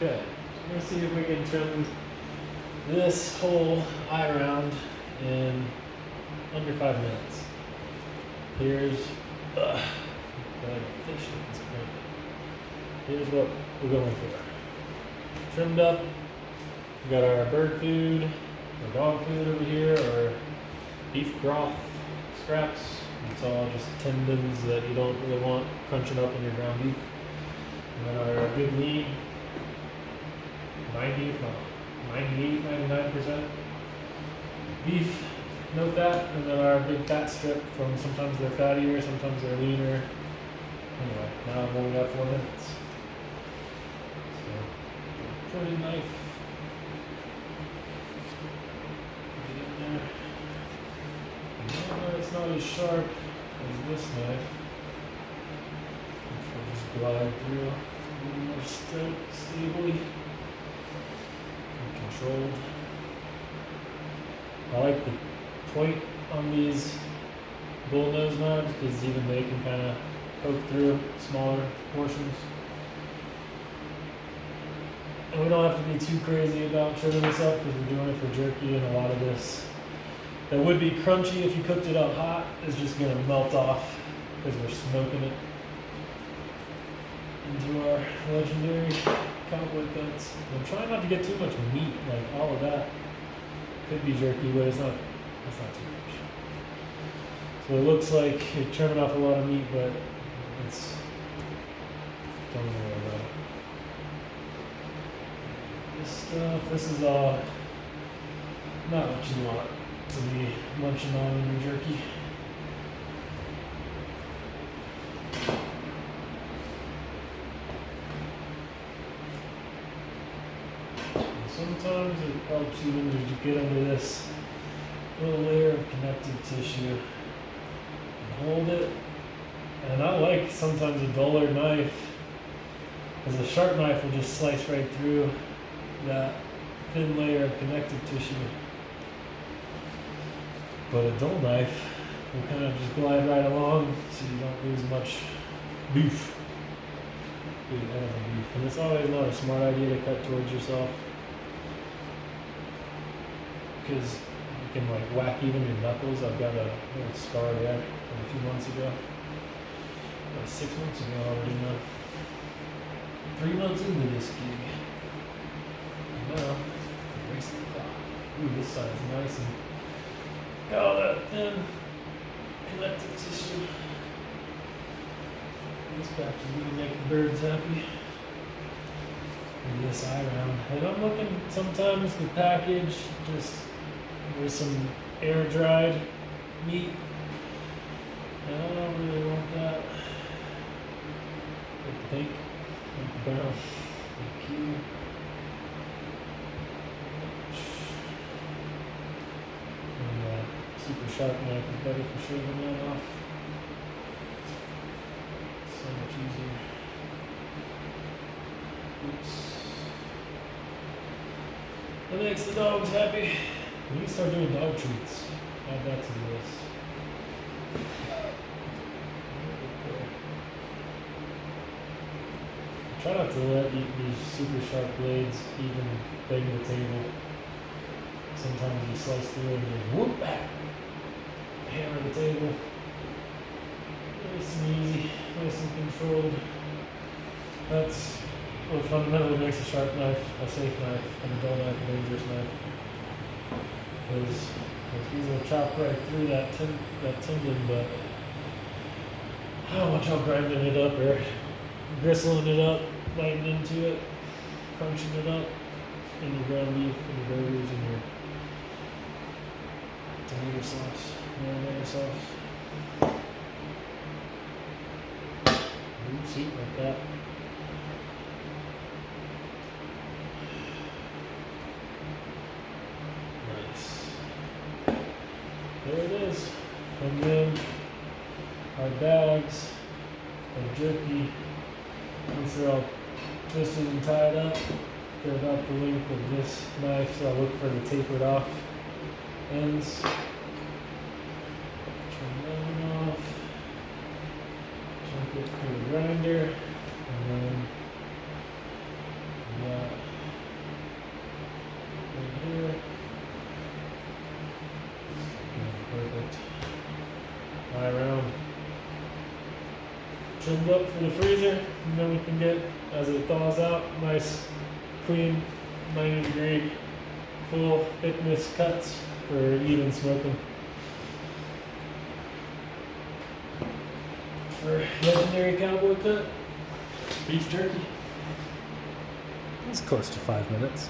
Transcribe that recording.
Okay, so let's see if we can trim this whole eye round in under 5 minutes. Here's like a fish at this point. Here's what we're going for. Trimmed up. We got our bird food, our dog food over here, our beef broth scraps. It's all just tendons that you don't really want crunching up in your ground beef. And then our good meat, 98, 99% beef, no fat, and then our big fat strip from sometimes they're fattier, sometimes they're leaner. Anyway, now I've only got 4 minutes. So, pretty knife. Get in there. No, it's not as sharp as this knife, which will just glide through a little more stably and controlled. I like the point on these bull nose knives because even they can kind of poke through smaller portions. And we don't have to be too crazy about trimming this up because we're doing it for jerky, and a lot of this that would be crunchy if you cooked it up hot is just going to melt off because we're smoking it into our legendary Cowboy cuts. I'm trying not to get too much meat, like all of that could be jerky, but it's not too much. So it looks like you're trimming off a lot of meat, but it's don't worry about it. This stuff, this is all not what you want to be munching on in your jerky. And sometimes it helps even to get under this little layer of connective tissue and hold it. And I like sometimes a duller knife, because a sharp knife will just slice right through that thin layer of connective tissue. But a dull knife will kind of just glide right along so you don't lose much beef. And it's always not a smart idea to cut towards yourself, because you can like whack even your knuckles. I've got a little scar there from a few months ago. 6 months ago already now. 3 months into this gig. And now, racing the clock. Ooh, this side's nice and got all that thin connective tissue. This batch is gonna make the birds happy. And this eye round. And I'm looking sometimes the package just with some air dried meat. And I don't really want that. Like the pink, like the brown, the cube. Super sharp knife is better for shaving that off. So much easier. Oops. That makes the dogs happy. We need to start doing dog treats. Add that to the list. Try not to let these super sharp blades even bang the table. Sometimes you slice through and you whoop back. Hammer the table. Nice and easy, nice and controlled. That's what fundamentally makes a sharp knife a safe knife, and a dull knife a dangerous knife. Because these will chop right through that tendon, but I don't want y'all grinding it up or gristling it up, biting into it, crunching it up in your ground beef, in your burgers, in your tomato sauce, marinara sauce. Ooh, see, like that. Nice. There it is. And then our bags of jerky, once they're all twisted and tied up, they're about the length of this knife, so I'll look for the tapered off ends. Trim that one off. Chunk it through the grinder. And then we got high round. Trimmed up for the freezer, and then we can get, as it thaws out, nice, clean, 90-degree, full thickness cuts for even smoking. For legendary cowboy cut, beef jerky. It's close to 5 minutes.